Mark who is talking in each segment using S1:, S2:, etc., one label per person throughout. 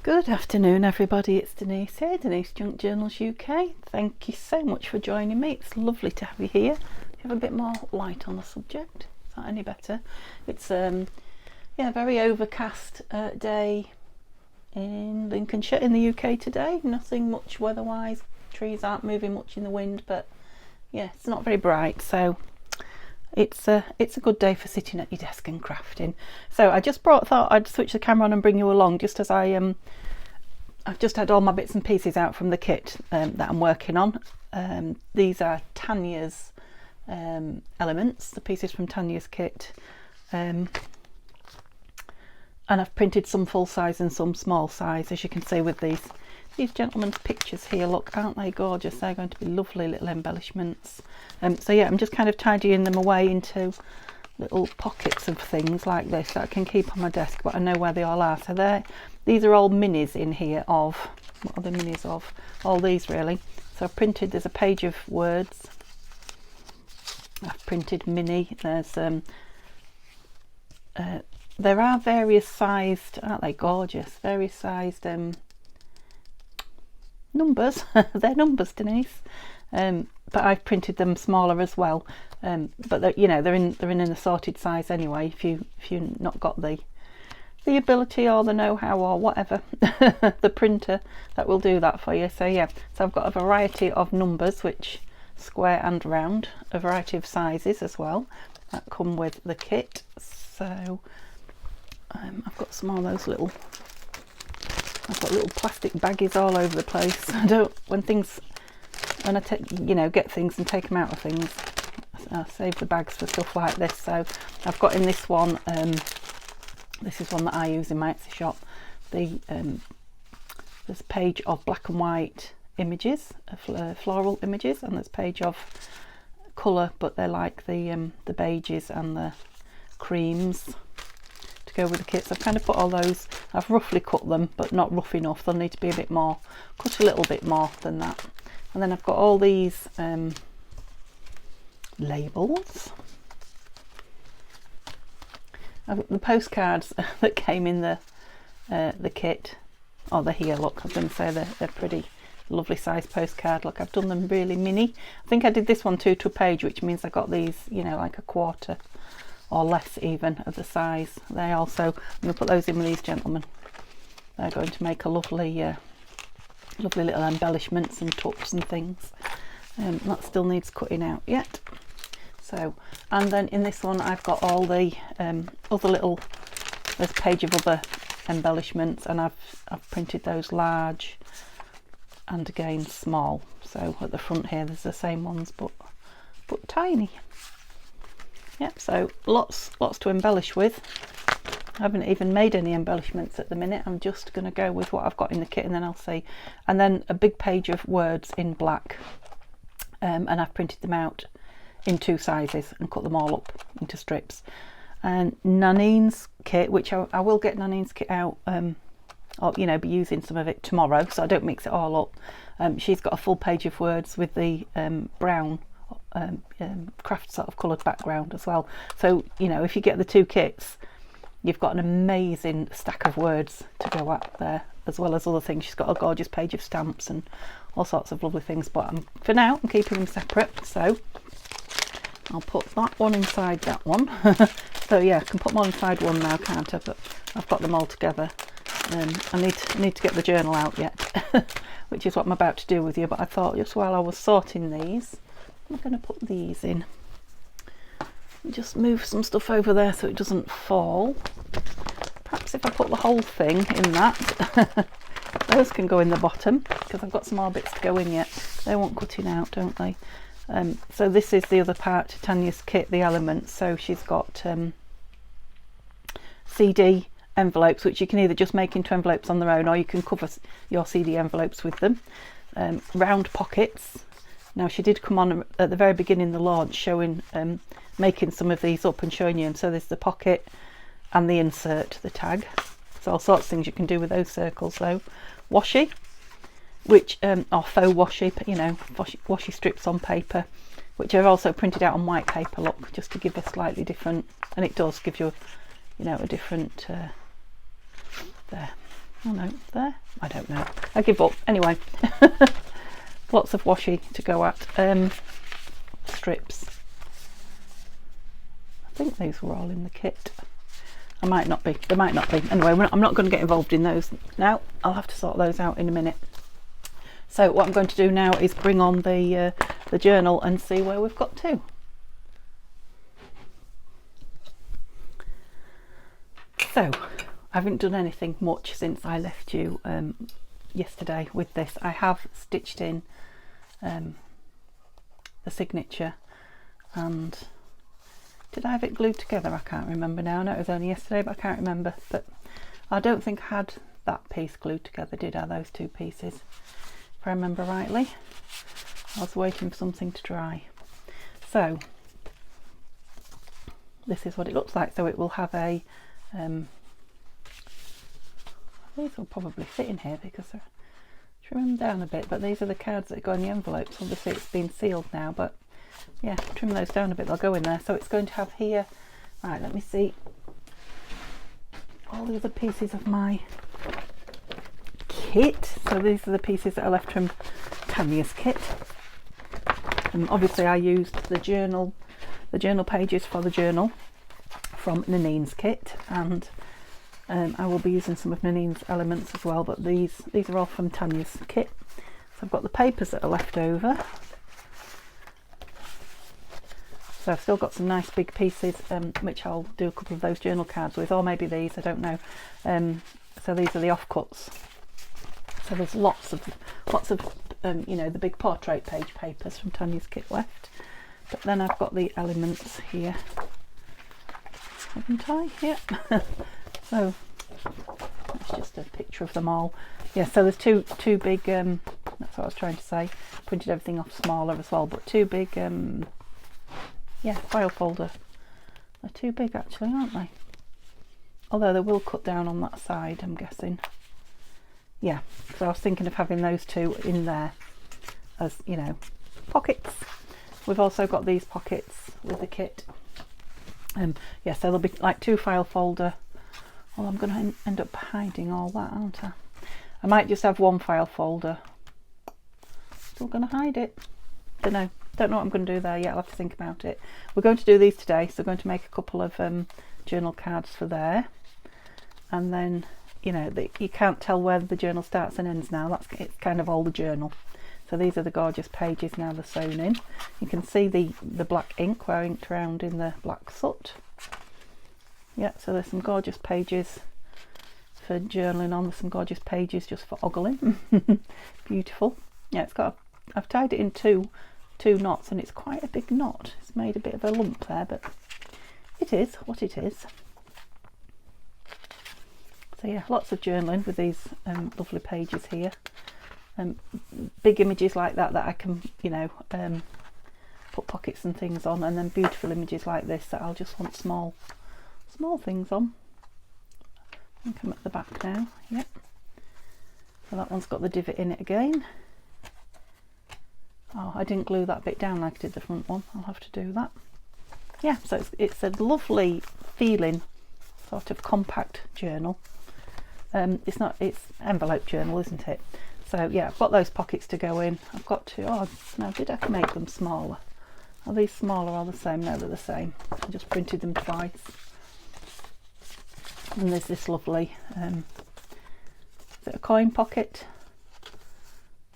S1: Good afternoon everybody, it's Denise here, Denise Junk Journals UK. Thank you so much for joining me. It's lovely to have you here. You have a bit more light on the subject. Is that any better? It's a very overcast day in Lincolnshire in the UK today. Nothing much weather-wise. Trees aren't moving much in the wind, but yeah, it's not very bright, so it's a good day for sitting at your desk and crafting. So I just thought I'd switch the camera on and bring you along, just as I've just had all my bits and pieces out from the kit that I'm working on. These are Tanya's elements, the pieces from Tanya's kit, and I've printed some full size and some small size, as you can see with these gentlemen's pictures here. Look, aren't they gorgeous? They're going to be lovely little embellishments. So yeah, I'm just kind of tidying them away into little pockets of things like this that I can keep on my desk, but I know where they all are. So these are all minis in here of, what are the minis of? All these really. So I've printed, there's a page of words. I've printed mini. There's there are various sized, aren't they gorgeous? Various sized numbers. They're numbers, Denise. But I've printed them smaller as well. But they're in an assorted size anyway. If you not got the ability or the know-how or whatever, the printer that will do that for you. So yeah, so I've got a variety of numbers, which square and round, a variety of sizes as well that come with the kit. So I've got some of those little. I've got little plastic baggies all over the place. When I take, get things and take them out of things, I save the bags for stuff like this. So I've got in this one, this is one that I use in my Etsy shop. There's a page of black and white images, floral images, and there's a page of colour, but they're like the beiges and the creams to go with the kit. So I've kind of put all those, I've roughly cut them, but not rough enough. They'll need to be a bit more, cut a little bit more than that. And then I've got all these labels. I've got the postcards that came in the kit. Oh, they're here, look. I was going to say they're pretty lovely size postcard. Look, I've done them really mini. I think I did this one 2 to a page, which means I got these, like a quarter or less even of the size. They also, I'm going to put those in with these gentlemen. They're going to make a lovely lovely little embellishments and tucks and things. That still needs cutting out yet. So, and then in this one I've got all the other little, there's a page of other embellishments, and I've printed those large and again small. So at the front here there's the same ones but tiny. Yep, so lots to embellish with. I haven't even made any embellishments at the minute. I'm just going to go with what I've got in the kit, and then I'll see. And then a big page of words in black, and I've printed them out in 2 sizes and cut them all up into strips. And Nanine's kit, which I will get Nanine's kit out, or be using some of it tomorrow, so I don't mix it all up. She's got a full page of words with the brown craft sort of coloured background as well. So if you get the 2 kits, you've got an amazing stack of words to go at there, as well as other things. She's got a gorgeous page of stamps and all sorts of lovely things, but for now I'm keeping them separate. So I'll put that one inside that one. So yeah, I can put them all inside one now, can't I? But I've got them all together. I need to get the journal out yet, which is what I'm about to do with you. But I thought, just while I was sorting these, I'm going to put these in. Just move some stuff over there so it doesn't fall. Perhaps if I put the whole thing in that, those can go in the bottom, because I've got some more bits to go in yet. They want cutting out, don't they? So this is the other part to Tanya's kit, the elements. So she's got CD envelopes, which you can either just make into envelopes on their own, or you can cover your CD envelopes with them. Round pockets. Now she did come on at the very beginning of the launch showing making some of these up and showing you. And so there's the pocket and the insert, the tag. So all sorts of things you can do with those circles though. Washi, which or faux washi, washi strips on paper, which I've also printed out on white paper, look, just to give a slightly different, and it does give you, a different, there, Oh no, there? I don't know. I give up. Anyway, lots of washi to go at. Strips. I think these were all in the kit. I might not be. They might not be. Anyway, I'm not going to get involved in those now. I'll have to sort those out in a minute. So what I'm going to do now is bring on the journal and see where we've got to. So I haven't done anything much since I left you yesterday with this. I have stitched in the signature, and did I have it glued together? I can't remember now. I know it was only yesterday, but I can't remember. But I don't think I had that piece glued together, did I? Those two pieces, if I remember rightly. I was waiting for something to dry. So this is what it looks like. So it will have a these will probably fit in here because they're trim them down a bit, but these are the cards that go in the envelopes. Obviously it's been sealed now, but yeah, trim those down a bit, they'll go in there. So it's going to have here, right, let me see, all the other pieces of my kit. So these are the pieces that are left from Tanya's kit. And obviously I used the journal pages for the journal from Nanine's kit, and I will be using some of Nanine's elements as well, but these are all from Tanya's kit. So I've got the papers that are left over. So I've still got some nice big pieces, which I'll do a couple of those journal cards with, or maybe these, I don't know. So these are the offcuts. So there's lots of you know, the big portrait page papers from Tanya's kit left. But then I've got the elements here, haven't I? Yeah. So that's just a picture of them all. Yeah, so there's two big, that's what I was trying to say, printed everything off smaller as well, but two big, yeah, file folder. They're too big actually, aren't they? Although they will cut down on that side, I'm guessing. Yeah, so I was thinking of having those two in there as, you know, pockets. We've also got these pockets with the kit. Yeah, so there'll be like two file folder. Well, I'm going to end up hiding all that, aren't I? I might just have one file folder. Still going to hide it. Don't know what I'm going to do there yet. I'll have to think about it. We're going to do these today, so we're going to make a couple of journal cards for there. And then, you know, you can't tell where the journal starts and ends now. It's kind of all the journal. So these are the gorgeous pages now they're sewn in. You can see the black ink where I inked around in the black soot. Yeah, so there's some gorgeous pages for journaling on. There's some gorgeous pages just for ogling. Beautiful. Yeah, it's got I've tied it in two knots, and it's quite a big knot. It's made a bit of a lump there, but it is what it is. So yeah, lots of journaling with these lovely pages here. Big images like that I can, you know, put pockets and things on, and then beautiful images like this that I'll just want small things on. I think I'm at the back now. Yep. So that one's got the divot in it again. Oh, I didn't glue that bit down like I did the front one. I'll have to do that. Yeah, so it's a lovely feeling sort of compact journal. It's envelope journal, isn't it? So yeah, I've got those pockets to go in. I've got to, oh no, did I make them smaller? Are these smaller or the same? No, they're the same. I just printed them twice. And there's this lovely, is it a coin pocket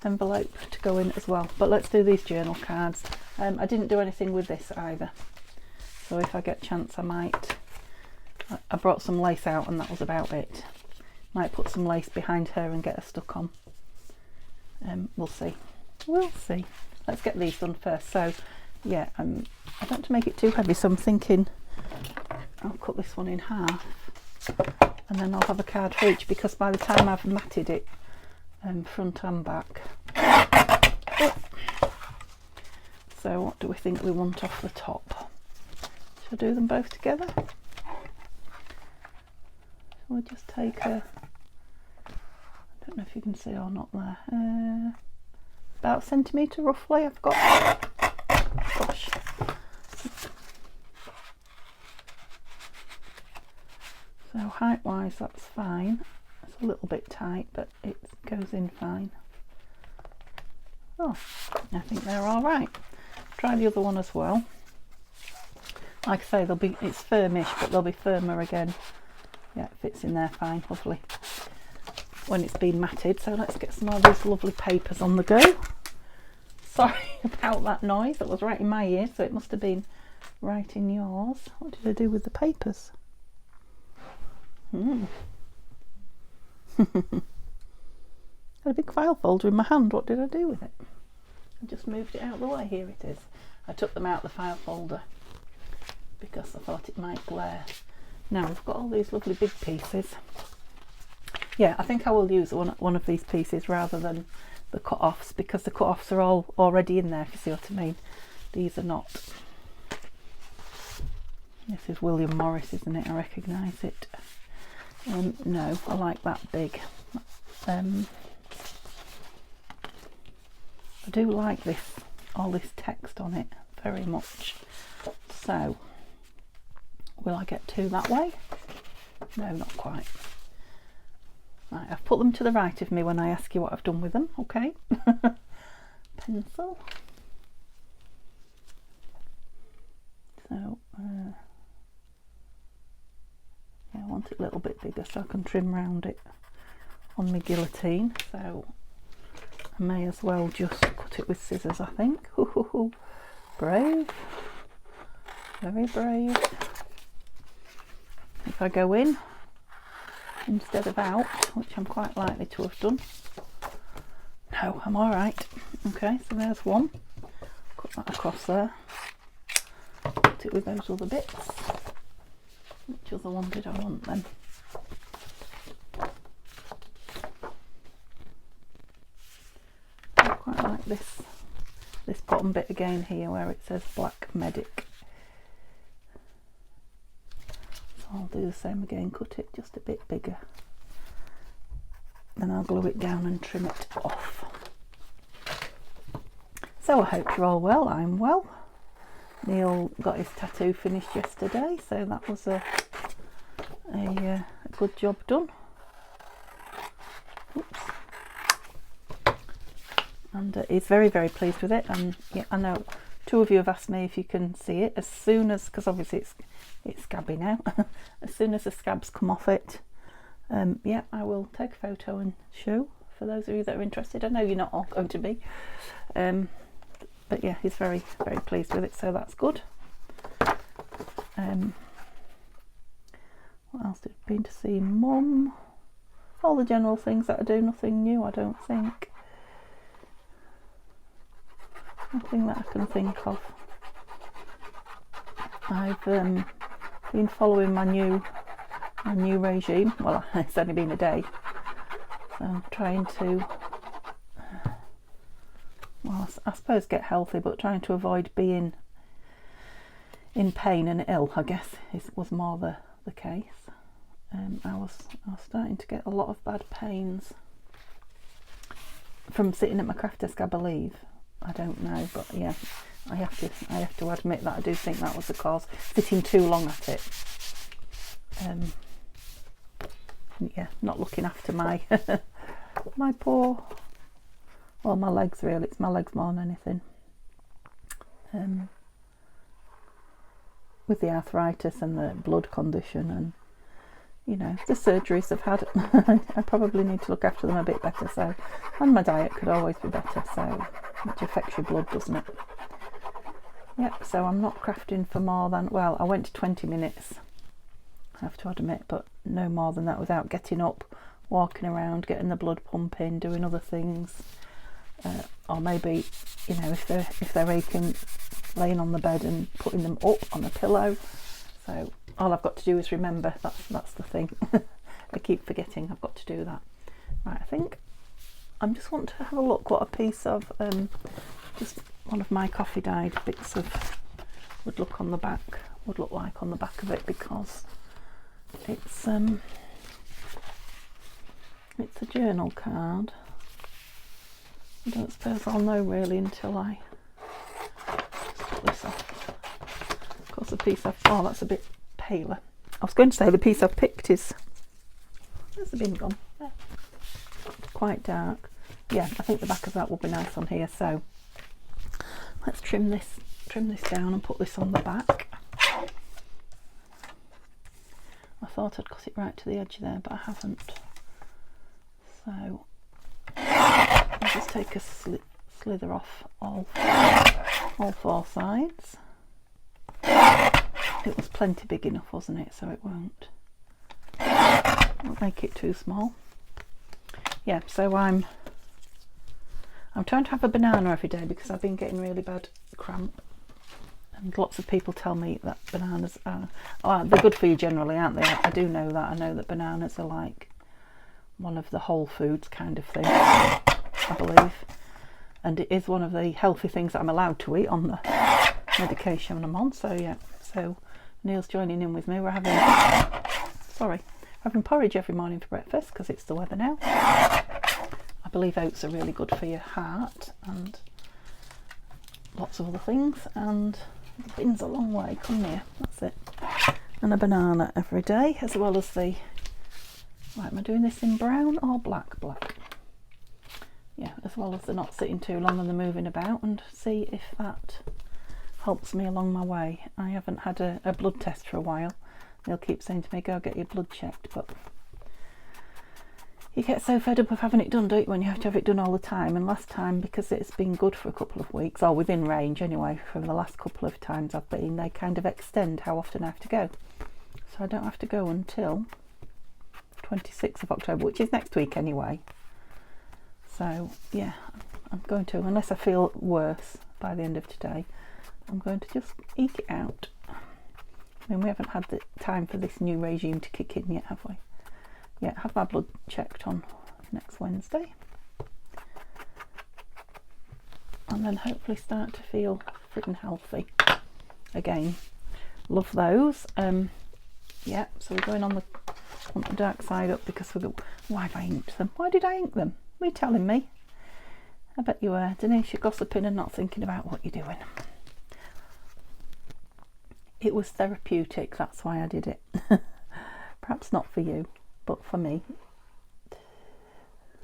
S1: envelope to go in as well. But let's do these journal cards. I didn't do anything with this either. So if I get a chance, I might. I brought some lace out and that was about it. Might put some lace behind her and get her stuck on. We'll see. We'll see. Let's get these done first. So yeah, I don't want to make it too heavy, so I'm thinking I'll cut this one in half, and then I'll have a card for each, because by the time I've matted it front and back. Oh. So what do we think we want off the top? Shall I do them both together? Shall we just take a, I don't know if you can see or not there, about a centimetre roughly I've got. Gosh. So height wise that's fine. So a little bit tight, but it goes in fine. Oh, I think they're all right. Try the other one as well. Like I say, it's firmish, but they'll be firmer again. Yeah, it fits in there fine, lovely, when it's been matted. So let's get some of these lovely papers on the go. Sorry about that noise, that was right in my ear, so it must have been right in yours. What did I do with the papers? Got a big file folder in my hand. What did I do with it? I just moved it out of the way. Here it is. I took them out of the file folder because I thought it might glare. Now we've got all these lovely big pieces. Yeah, I think I will use one of these pieces rather than the cut-offs, because the cut-offs are all already in there, if you see what I mean. These are not. This is William Morris, isn't it? I recognise it. No, I like that big. I do like this, all this text on it very much. So, will I get two that way? No, not quite. Right, I've put them to the right of me when I ask you what I've done with them, okay? Pencil. So, yeah, I want it a little bit bigger so I can trim round it on my guillotine. So, I may as well just cut it with scissors, I think. Brave. Very brave. If I go in instead of out, which I'm quite likely to have done. No, I'm all right. Okay, so there's one. Cut that across there. Cut it with those other bits. Which other one did I want then? I quite like this bottom bit again here where it says Black Medic. I'll do the same again, cut it just a bit bigger. Then I'll glue it down and trim it off. So I hope you're all well. I'm well. Neil got his tattoo finished yesterday, so that was a good job done. Oops. And he's very, very pleased with it. And yeah, I know two of you have asked me if you can see it as soon as, because obviously it's scabby now. As soon as the scabs come off it, yeah, I will take a photo and show for those of you that are interested. I know you're not all going to be, but yeah, he's very, very pleased with it, so that's good. What else did been to see Mum? All the general things that I do, nothing new, I don't think. Nothing that I can think of. I've been following my new regime. Well, it's only been a day, so I'm trying to, well, I suppose get healthy, but trying to avoid being in pain and ill, I guess, was more the case. I was starting to get a lot of bad pains from sitting at my craft desk, I believe. I don't know, but yeah, I have to admit that I do think that was the cause. Sitting too long at it. Yeah, not looking after my my poor, well, my legs really. It's my legs more than anything. With the arthritis and the blood condition and, you know, the surgeries I've had, I probably need to look after them a bit better. So, and my diet could always be better. So, which affects your blood, doesn't it? Yep. So I'm not crafting for more than, well, I went to 20 minutes. I have to admit, but no more than that without getting up, walking around, getting the blood pumping, doing other things, or maybe, you know, if they're aching, laying on the bed and putting them up on a pillow. So all I've got to do is remember. That's the thing. I keep forgetting I've got to do that. Right, I think I just want to have a look what a piece of just one of my coffee dyed bits of would look like on the back of it, because it's a journal card. I don't suppose I'll know really until I just put this off. Of course, the piece oh, that's a bit paler. I was going to say the piece I've picked is, where's the bin gone? There. quite dark. Yeah, I think the back of that will be nice on here. So let's trim this down and put this on the back. I thought I'd cut it right to the edge there, but I haven't. So I'll just take a slither off all 4 sides. It was plenty big enough, wasn't it? So it won't make it too small. Yeah, so I'm trying to have a banana every day because I've been getting really bad cramp, and lots of people tell me that bananas are they're good for you generally, aren't they? I do know that. I know that bananas are like one of the whole foods kind of thing, I believe, and it is one of the healthy things that I'm allowed to eat on the medication I'm on. So yeah, so Neil's joining in with me. We're having porridge every morning for breakfast because it's the weather now. I believe oats are really good for your heart and lots of other things, and the bin's a long way, come here, that's it. And a banana every day, as well as the, right, am I doing this in brown or black? Black. Yeah, as well as the not sitting too long and the moving about, and see if that helps me along my way. I haven't had a blood test for a while. They'll keep saying to me, go get your blood checked, but you get so fed up of having it done, don't you, when you have to have it done all the time. And last time, because it's been good for a couple of weeks, or within range anyway, from the last couple of times I've been, they kind of extend how often I have to go. So I don't have to go until 26th of October, which is next week anyway. So yeah, I'm going to, unless I feel worse by the end of today, I'm going to just eke it out. I mean, we haven't had the time for this new regime to kick in yet, have we? Yeah, have my blood checked on next Wednesday, and then hopefully start to feel freaking healthy again. Love those. Yeah, so we're going on the dark side up because we're why have I inked them? Why did I ink them? Were you telling me? I bet you were, Denise. You're gossiping and not thinking about what you're doing. It was therapeutic, that's why I did it. Perhaps not for you, but for me,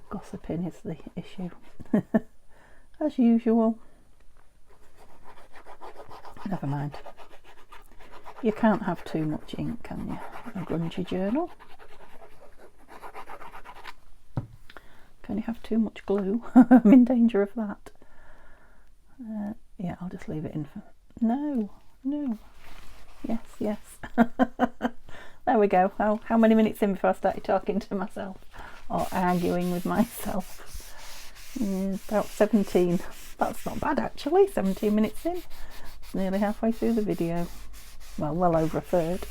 S1: gossiping is the issue. As usual. Never mind. You can't have too much ink, can you? A grungy journal. Can you have too much glue? I'm in danger of that. Yeah, I'll just leave it in for... No. Yes, yes. There we go. How many minutes in before I started talking to myself or arguing with myself? About 17. That's not bad actually. 17 minutes in. It's nearly halfway through the video. Well over a third.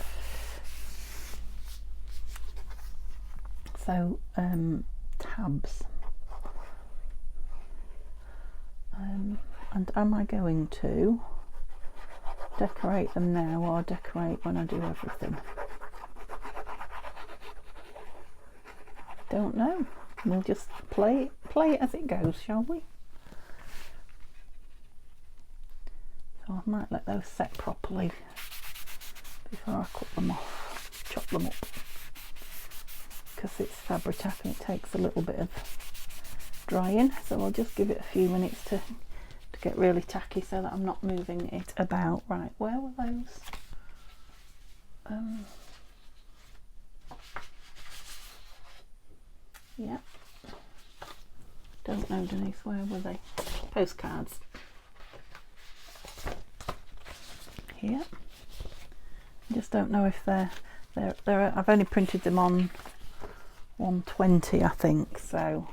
S1: So tabs. And am I going to decorate them now or decorate when I do everything? Don't know. We'll just play it as it goes, shall we? So I might let those set properly before I cut them off, chop them up, because it's fabric tack and it takes a little bit of drying, so I'll just give it a few minutes to get really tacky so that I'm not moving it about. Right, where were those? Yeah, don't know, Denise, where were they? Postcards. Here. I just don't know if they're I've only printed them on 120, I think, so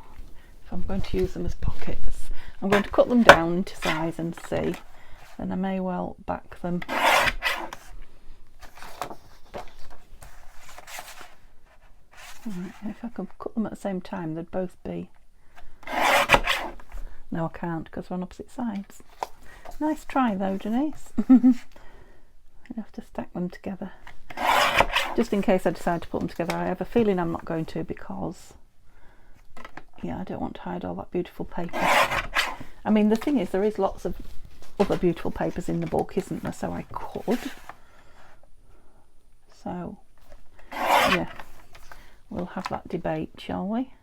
S1: if I'm going to use them as pockets, I'm going to cut them down into size and see, then I may well back them. Right, if I could cut them at the same time, they'd both be... No, I can't because we're on opposite sides. Nice try though, Denise. I'd have to stack them together. Just in case I decide to put them together. I have a feeling I'm not going to because, yeah, I don't want to hide all that beautiful paper. I mean, the thing is, there is lots of other beautiful papers in the book, isn't there? So I could. So, yeah, we'll have that debate, shall we?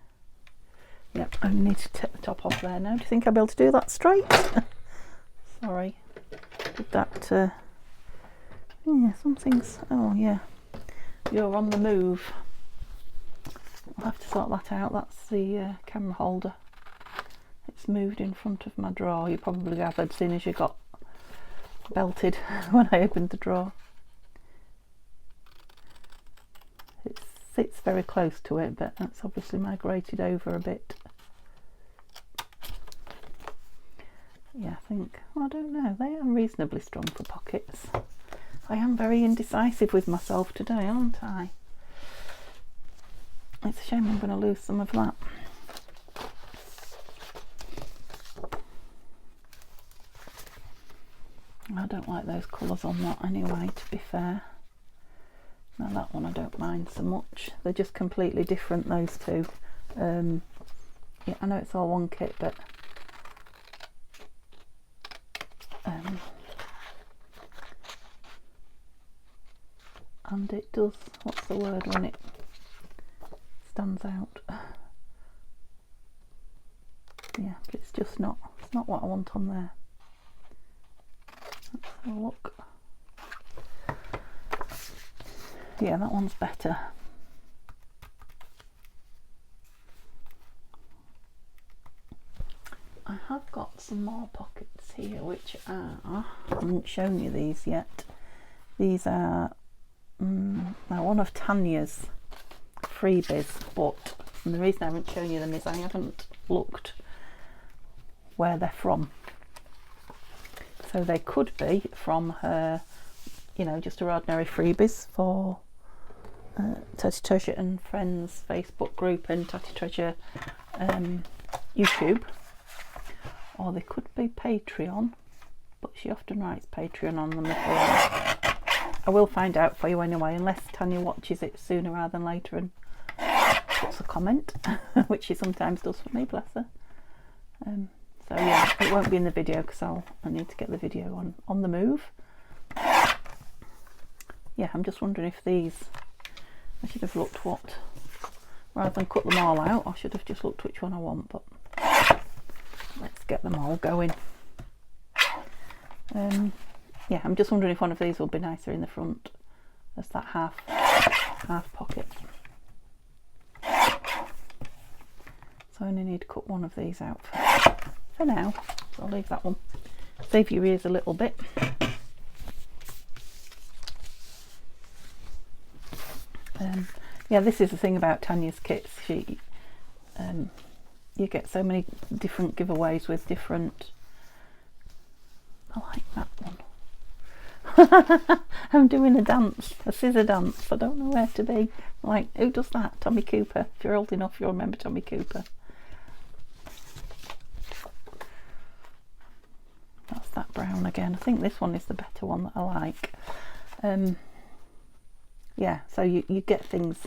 S1: Yep, I need to take the top off there now. Do you think I'll be able to do that straight? Sorry, did that, yeah, something's, oh yeah, you're on the move. I'll have to sort that out. That's the camera holder. It's moved in front of my drawer. You probably gathered soon as you got belted when I opened the drawer. It sits very close to it, but that's obviously migrated over a bit. Yeah, I think, well, I don't know, they are reasonably strong for pockets. I am very indecisive with myself today, aren't I? It's a shame I'm going to lose some of that. I don't like those colours on that anyway, to be fair. Now that one I don't mind so much. They're just completely different, those two. Yeah, I know it's all one kit, but and it does, what's the word when it stands out? Yeah, but it's just not, it's not what I want on there. Let's have a look. Yeah, that one's better. I have got some more pockets here, which are, I haven't shown you these yet. These are now one of Tanya's freebies, but the reason I haven't shown you them is I haven't looked where they're from. So they could be from her, you know, just her ordinary freebies for Tatty Treasure and Friends Facebook group and Tatty Treasure YouTube, or they could be Patreon, but she often writes Patreon on them as well. I will find out for you anyway, unless Tanya watches it sooner rather than later and puts a comment, which she sometimes does for me, bless her. So yeah, it won't be in the video because I need to get the video on the move. Yeah, I'm just wondering if these, I should have looked what, rather than cut them all out, I should have just looked which one I want, but let's get them all going. Yeah, I'm just wondering if one of these will be nicer in the front as that half pocket. So I only need to cut one of these out for now, so I'll leave that one. Save your ears a little bit. Yeah, this is the thing about Tanya's kits. She, you get so many different giveaways with different. I like that one. I'm doing a dance, a scissor dance. I don't know where to be. Like, who does that? Tommy Cooper. If you're old enough, you'll remember Tommy Cooper. That's that brown again. I think this one is the better one that I like. Yeah, so you get things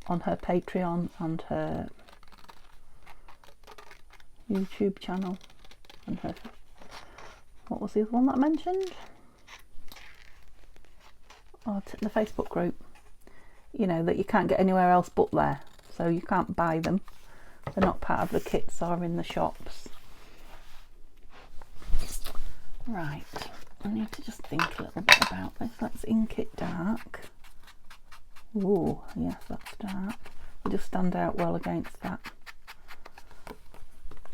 S1: on her Patreon and her YouTube channel and her, what was the other one that I mentioned? Oh, the Facebook group, you know, that you can't get anywhere else but there, so you can't buy them. They're not part of the kits or in the shops. Right, I need to just think a little bit about this. Let's ink it dark. Ooh, yes, that's dark. It just stand out well against that.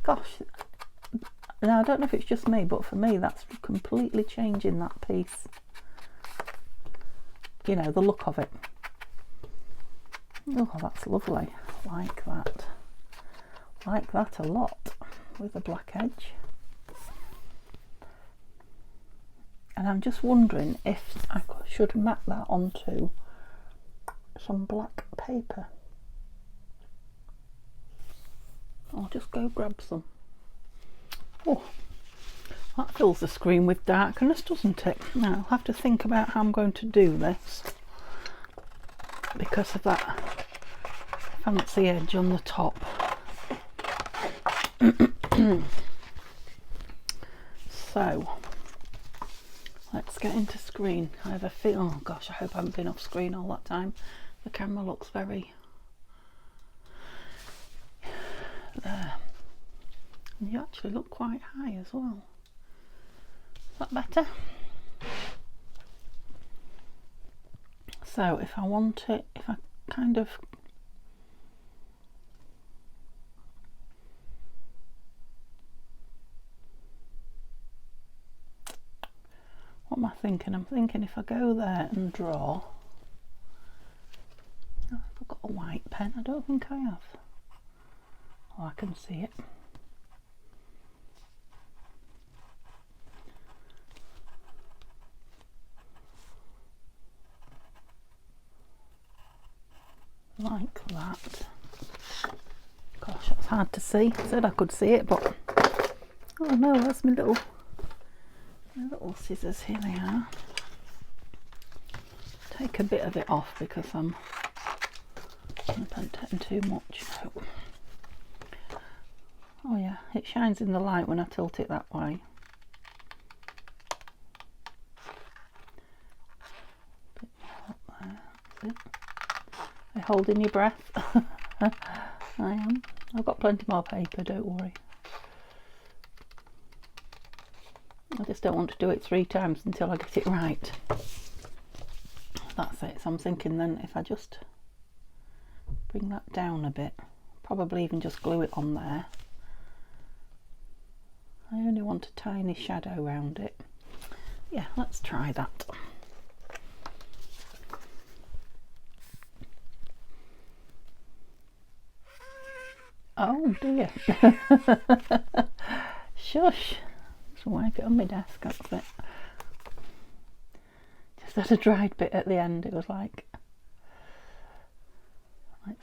S1: Gosh, now I don't know if it's just me, but for me that's completely changing that piece. You know, the look of it. Oh, that's lovely. Like that. Like that a lot with a black edge. And I'm just wondering if I should map that onto some black paper. I'll just go grab some. Oh, that fills the screen with darkness, doesn't it? Now I'll have to think about how I'm going to do this because of that fancy edge on the top. So let's get into screen. I have a feel, oh gosh, I hope I haven't been off screen all that time. The camera looks very And you actually look quite high as well. Is that better? So if I want it, if I kind of what am I thinking? I'm thinking if I go there and draw. Oh, I've got a white pen. I don't think I have. Oh, I can see it. Like that. Gosh, that's hard to see. I said I could see it, but oh no, that's my little scissors. Here they are. Take a bit of it off because I don't take too much. No. Oh yeah, it shines in the light when I tilt it that way. Bit more up there. That's it. Are you holding your breath? I am. I've got plenty more paper, don't worry. I just don't want to do it 3 times until I get it right. That's it. So I'm thinking then if I just bring that down a bit, probably even just glue it on there. I only want a tiny shadow around it. Yeah, let's try that. Oh dear. Shush. Just wipe it on my desk, that's it. Just had a dried bit at the end. It was like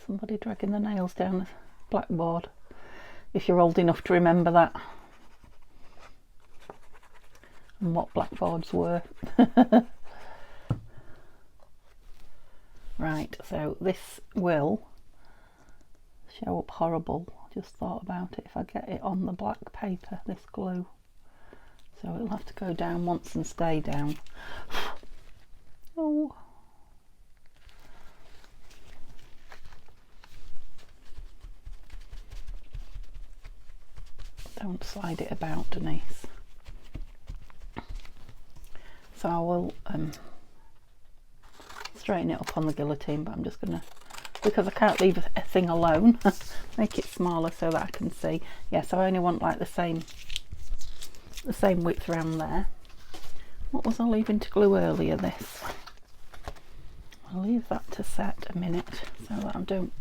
S1: somebody dragging the nails down the blackboard. If you're old enough to remember that. And what blackboards were. Right, so this will show up horrible. I just thought about it if I get it on the black paper, this glue. So it'll have to go down once and stay down. Oh. Don't slide it about, Denise. So I will straighten it up on the guillotine, but I'm just going to, because I can't leave a thing alone, make it smaller so that I can see. Yeah, so I only want like the same width around there. What was I leaving to glue earlier? This. I'll leave that to set a minute so that I don't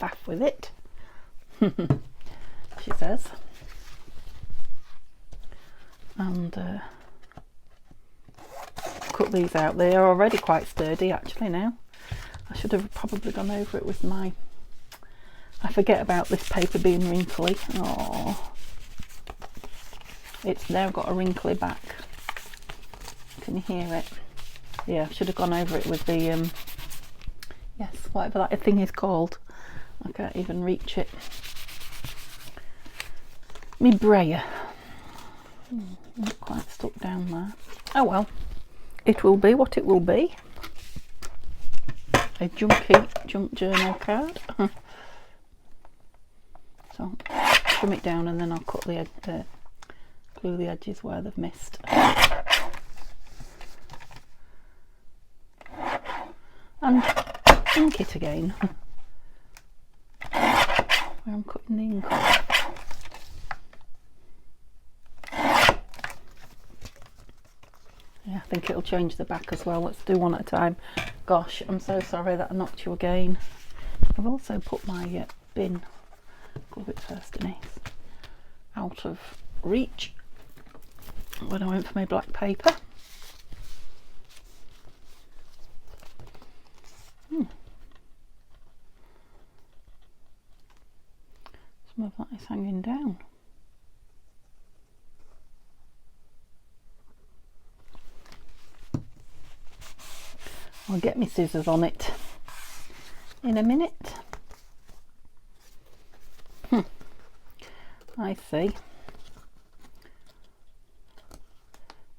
S1: faff with it. She says. And cut these out. They are already quite sturdy actually now. I should have probably gone over it with my, I forget about this paper being wrinkly. Oh, it's now got a wrinkly back. Can you hear it? Yeah, I should have gone over it with the yes, whatever that thing is called. I can't even reach it. Me brayer. Not quite stuck down there. Oh well, it will be what it will be. A junk journal card. So trim it down and then I'll cut the glue the edges where they've missed. And ink it again. Where I'm cutting the ink off. Yeah, I think it'll change the back as well. Let's do one at a time. Gosh, I'm so sorry that I knocked you again. I've also put my bin, glue it first, Denise, out of reach when I went for my black paper. Some of that is hanging down. I'll get my scissors on it in a minute. I see.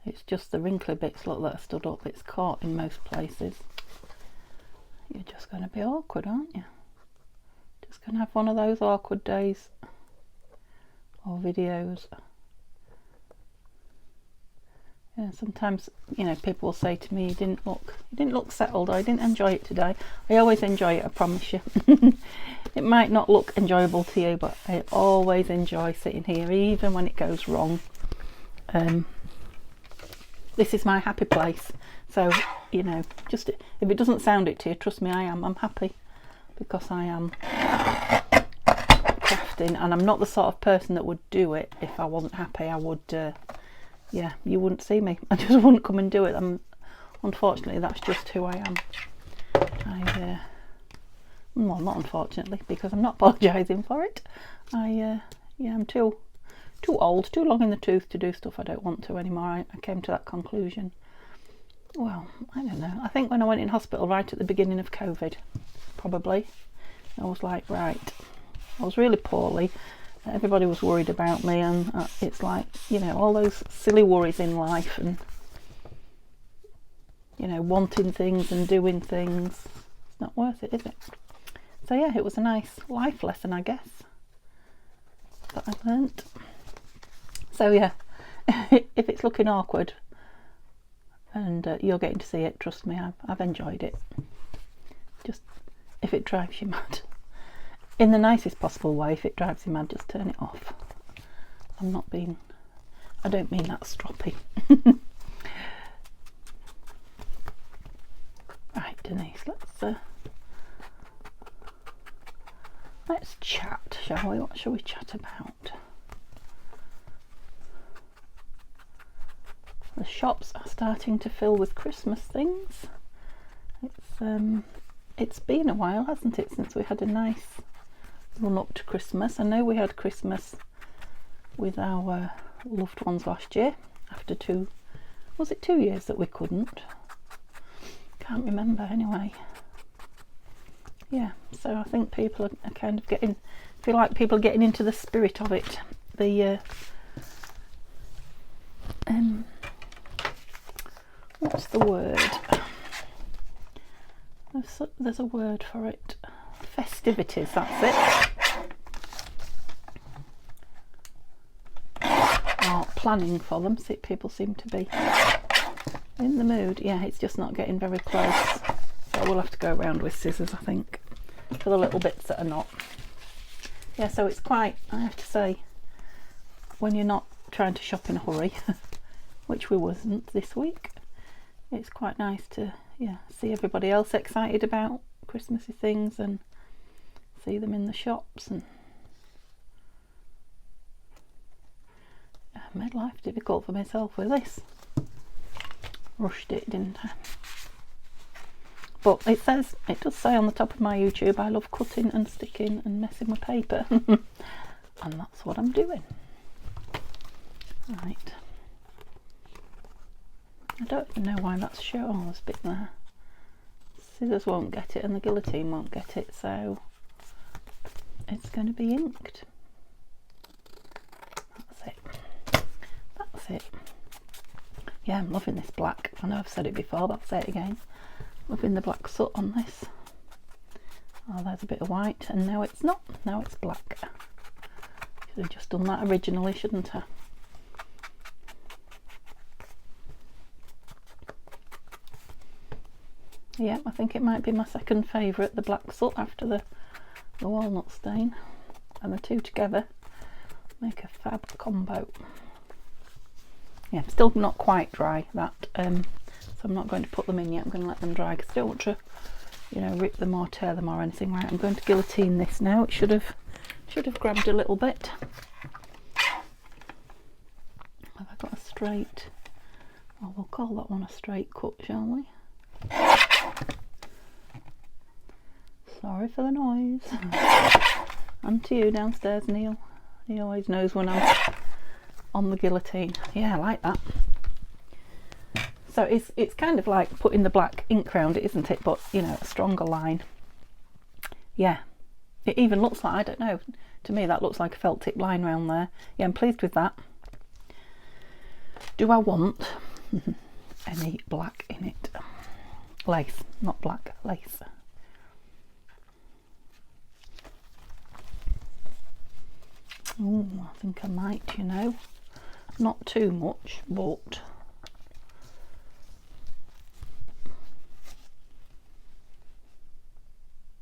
S1: It's just the wrinkly bits, look, that are stood up. It's caught in most places. You're just going to be awkward, aren't you? Just going to have one of those awkward days. or videos. Yeah, sometimes, you know, people will say to me, you didn't look settled, or I didn't enjoy it today. I always enjoy it, I promise you. It might not look enjoyable to you, but I always enjoy sitting here, even when it goes wrong. This is my happy place. So, you know, just if it doesn't sound it to you, trust me, I'm happy, because I am crafting, and I'm not the sort of person that would do it if I wasn't happy. I would, yeah, you wouldn't see me. I just wouldn't come and do it. Unfortunately, that's just who I am. Well, not unfortunately, because I'm not apologising for it. Yeah, I'm too old, too long in the tooth to do stuff I don't want to anymore. I came to that conclusion. Well, I don't know. I think when I went in hospital right at the beginning of COVID, probably, I was like, right, I was really poorly. Everybody was worried about me, and it's like, you know, all those silly worries in life, and, you know, wanting things and doing things. It's not worth it, is it? So yeah, it was a nice life lesson, I guess, that I learnt. So yeah, if it's looking awkward and you're getting to see it, trust me, I've enjoyed it. Just, if it drives you mad, in the nicest possible way, if it drives you mad, just turn it off. I don't mean that stroppy. Right, Denise, let's chat, shall we? What shall we chat about? The shops are starting to fill with Christmas things. It's been a while, hasn't it, since we had a nice run up to Christmas. I know we had Christmas with our loved ones last year, after 2 years that we couldn't? Can't remember anyway. Yeah, so I think people are kind of feel like people are getting into the spirit of it. What's the word? There's a word for it. Festivities, that's it. Or planning for them. People seem to be in the mood. Yeah, it's just not getting very close. So we'll have to go around with scissors, I think, for the little bits that are not. Yeah, so it's quite, I have to say, when you're not trying to shop in a hurry, which we wasn't this week, it's quite nice to, yeah, see everybody else excited about Christmassy things and see them in the shops. And I made life difficult for myself with this. Rushed it, didn't I? But it does say on the top of my YouTube, I love cutting and sticking and messing with paper. And that's what I'm doing. Right. I don't even know why that's showing. Oh, there's a bit there. Scissors won't get it and the guillotine won't get it, so it's going to be inked. That's it. That's it. Yeah, I'm loving this black. I know I've said it before, but I'll say it again. Loving the black soot on this. Oh, there's a bit of white, and now it's not. Now it's black. Should have just done that originally, shouldn't I? Yeah, I think it might be my second favourite, the black soot, after the walnut stain. And the two together make a fab combo. Yeah, still not quite dry, that, so I'm not going to put them in yet. I'm going to let them dry because I don't want to, you know, rip them or tear them or anything. Right, I'm going to guillotine this now. It should have grabbed a little bit. Have I got a straight? Well, we'll call that one a straight cut, shall we? Sorry for the noise. And to you downstairs, Neil. He always knows when I'm on the guillotine. Yeah, I like that. So it's kind of like putting the black ink around it, isn't it? But, you know, a stronger line. Yeah. It even looks like, I don't know, to me that looks like a felt tip line around there. Yeah, I'm pleased with that. Do I want any black in it? Lace, not black, lace. Oh, I think I might, you know. Not too much, but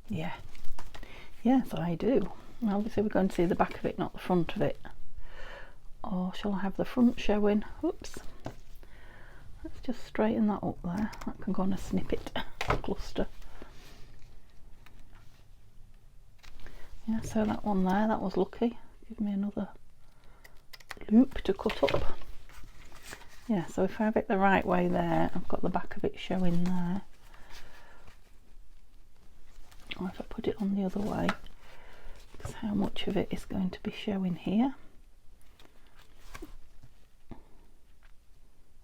S1: yeah. Yes, I do. Obviously we're going to see the back of it, not the front of it. Or shall I have the front showing? Oops. Let's just straighten that up there. That can go on a snippet cluster. Yeah, so that one there, that was lucky. Give me another loop to cut up. Yeah, so if I have it the right way there, I've got the back of it showing there. Or if I put it on the other way, because how much of it is going to be showing here?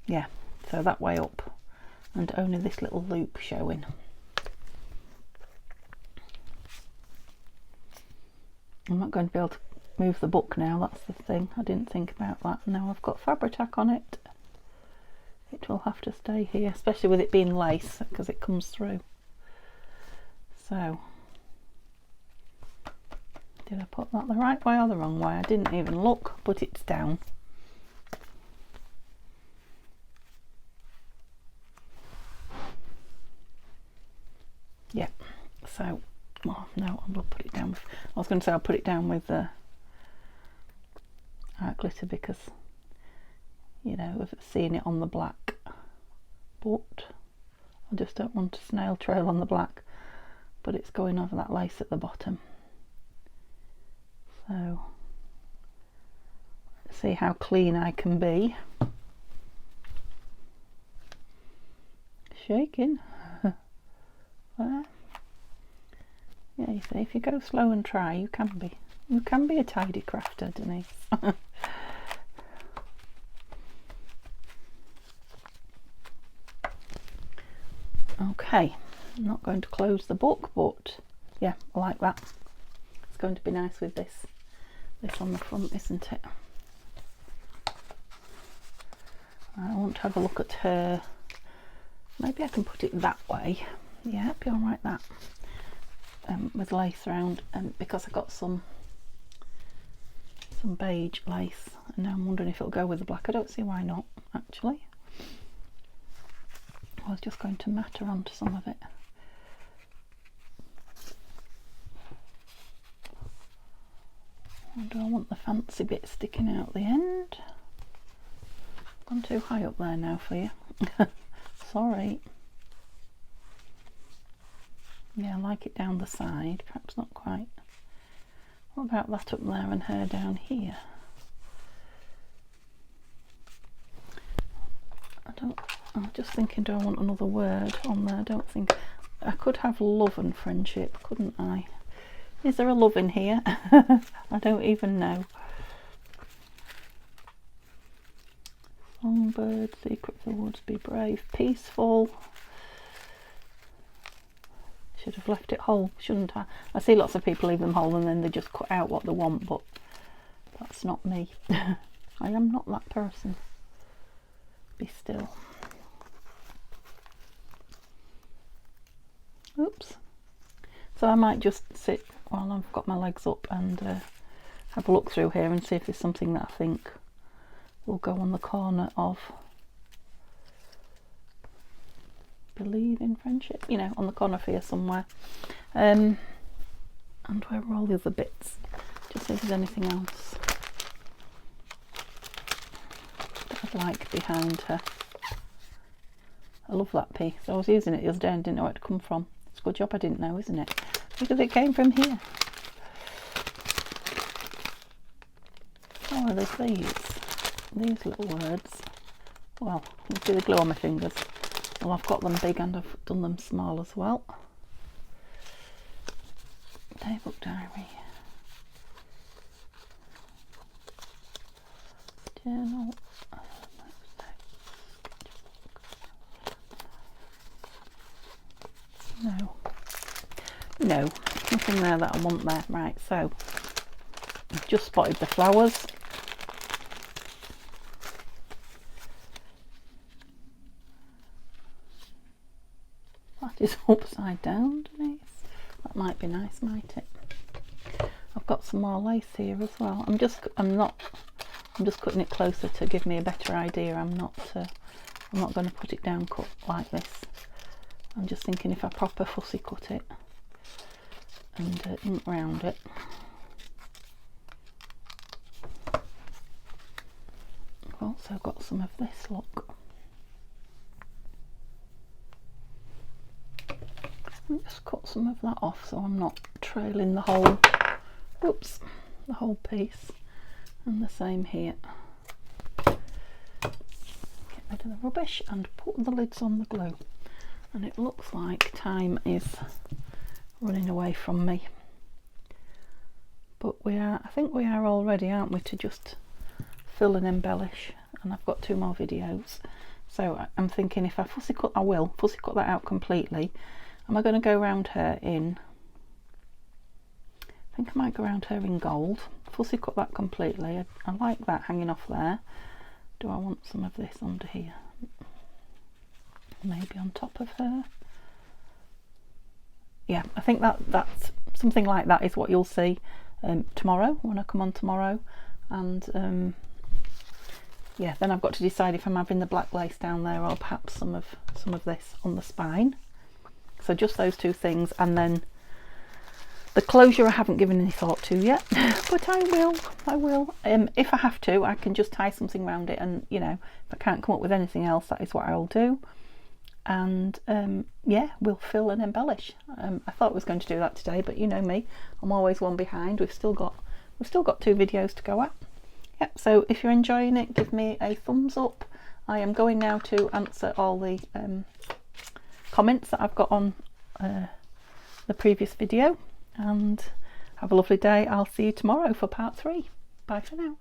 S1: Yeah, so that way up, and only this little loop showing. I'm not going to be able to move the book now, that's the thing. I didn't think about that. Now I've got Fabri-Tac on it. It will have to stay here, especially with it being lace, because it comes through. So, did I put that the right way or the wrong way? I didn't even look, but it's down. Yeah, so, oh, no, I'm going to put it down with, I was going to say I'll put it down with the art glitter because, you know, of seeing it on the black, but I just don't want a snail trail on the black, but it's going over that lace at the bottom. So, let's see how clean I can be. Shaking. There. Yeah, you see, if you go slow and try, you can be a tidy crafter, Denise. Okay, I'm not going to close the book, but yeah, I like that. It's going to be nice with this on the front, isn't it? I want to have a look at her. Maybe I can put it that way. Yeah, it'd be all right that. With lace around, because I got some beige lace, and now I'm wondering if it'll go with the black. I don't see why not, actually. I was just going to matter onto some of it. Or do I want the fancy bit sticking out the end? Gone too high up there now for you. Sorry. Yeah, I like it down the side, perhaps not quite. What about that up there and her down here? I'm just thinking, do I want another word on there? I don't think. I could have love and friendship, couldn't I? Is there a love in here? I don't even know. Songbird, secret of the woods, be brave, peaceful. Should have left it whole, shouldn't I? I see lots of people leave them whole and then they just cut out what they want, but that's not me. I am not that person. Be still. Oops. So I might just sit while I've got my legs up and have a look through here and see if there's something that I think will go on the corner of believe in friendship, you know, on the corner here somewhere. And where are all the other bits? Just see if there's anything else that I'd like behind her. I love that piece. I was using it the other day and didn't know where it come from. It's a good job I didn't know, isn't it? Because it came from here. Oh, there's these little words. Well, you can see the glue on my fingers. Well, I've got them big and I've done them small as well. Daybook diary. Journal. No, nothing there that I want there. Right, so I've just spotted the flowers. That is upside down, Denise. That might be nice, might it? I'll I've got some more lace here as well. I'm just cutting it closer to give me a better idea. I'm not going to put it down cut like this. I'm just thinking if I proper fussy cut it and ink round it. I've also got some of this, look. I'll just cut some of that off so I'm not trailing the whole, whoops, the whole piece. And the same here. Get rid of the rubbish and put the lids on the glue. And it looks like time is running away from me. But I think we are all ready, aren't we, to just fill and embellish. And I've got 2 more videos. So I'm thinking if I fussy cut, I will fussy cut that out completely. Am I going to go around her in, I think I might go around her in gold. Fussy cut that completely. I like that hanging off there. Do I want some of this under here? Maybe on top of her. Yeah, I think that's something like that is what you'll see tomorrow when I come on tomorrow. And yeah, then I've got to decide if I'm having the black lace down there or perhaps some of this on the spine. So just those 2 things, and then the closure I haven't given any thought to yet, but I will. If I have to, I can just tie something around it, and you know, if I can't come up with anything else, that is what I'll do. And yeah, we'll fill and embellish. I thought I was going to do that today, but you know me, I'm always one behind. We've still got 2 videos to go at. Yep. So if you're enjoying it, give me a thumbs up. I am going now to answer all the comments that I've got on the previous video, and have a lovely day. I'll see you tomorrow for part 3. Bye for now.